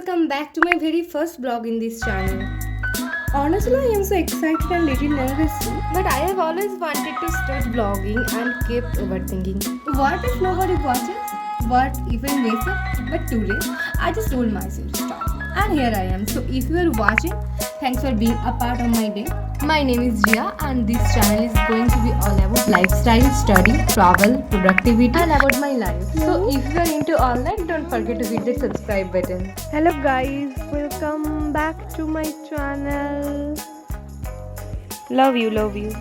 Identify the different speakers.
Speaker 1: welcome back to my very first vlog in this channel. Honestly, I am so excited and little nervous too, but I have always wanted to start vlogging and kept overthinking. What if nobody watches? What if I mess up? But today, I just told myself stop. And here I am. So if you are watching, thanks for being a part of my day. My name is Jia and this channel is going to be all about lifestyle, study, travel, productivity and about my life. So if you are into all that, don't forget to hit the subscribe button.
Speaker 2: Hello guys, welcome back to my channel. Love you, love you.